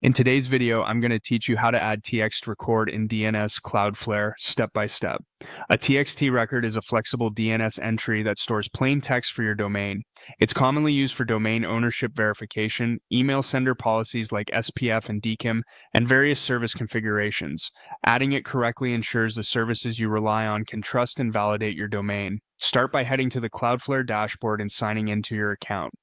In today's video, I'm going to teach you how to add TXT record in DNS Cloudflare step by step. A TXT record is a flexible DNS entry that stores plain text for your domain. It's commonly used for domain ownership verification, email sender policies like SPF and DKIM, and various service configurations. Adding it correctly ensures the services you rely on can trust and validate your domain. Start by heading to the Cloudflare dashboard and signing into your account.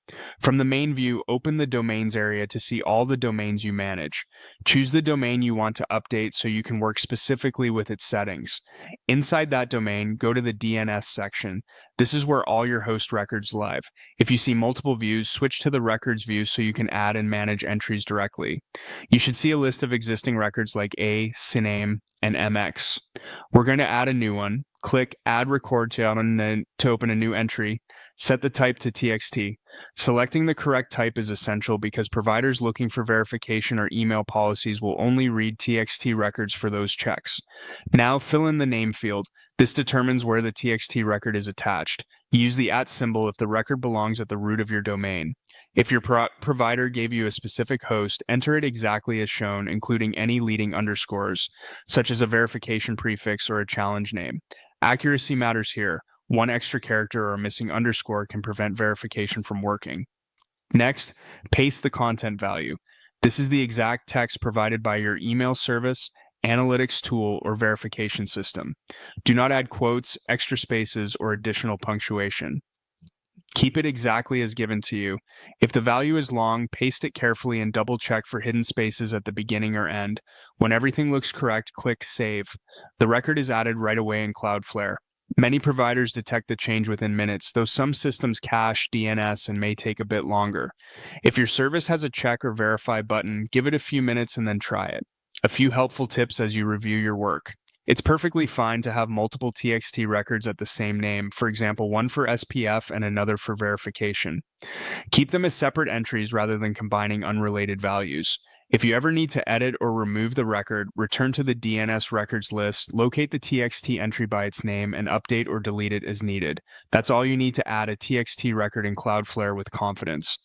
From the main view, open the Domains area to see all the domains you manage. Choose the domain you want to update so you can work specifically with its settings. Inside that domain, go to the DNS section. This is where all your host records live. If you see multiple views, switch to the Records view so you can add and manage entries directly. You should see a list of existing records like A, CNAME, and MX. We're going to add a new one. Click Add Record to open a new entry. Set the type to TXT. Selecting the correct type is essential because providers looking for verification or email policies will only read TXT records for those checks. Now fill in the name field. This determines where the TXT record is attached. Use the @ symbol if the record belongs at the root of your domain. If your provider gave you a specific host, enter it exactly as shown, including any leading underscores, such as a verification prefix or a challenge name. Accuracy matters here. One extra character or a missing underscore can prevent verification from working. Next, paste the content value. This is the exact text provided by your email service, analytics tool, or verification system. Do not add quotes, extra spaces, or additional punctuation. Keep it exactly as given to you. If the value is long, paste it carefully and double check for hidden spaces at the beginning or end. When everything looks correct, click Save. The record is added right away in Cloudflare. Many providers detect the change within minutes, though some systems cache DNS and may take a bit longer. If your service has a check or verify button, give it a few minutes and then try it. A few helpful tips as you review your work. It's perfectly fine to have multiple TXT records at the same name, for example, one for SPF and another for verification. Keep them as separate entries rather than combining unrelated values. If you ever need to edit or remove the record, return to the DNS records list, locate the TXT entry by its name, and update or delete it as needed. That's all you need to add a TXT record in Cloudflare with confidence.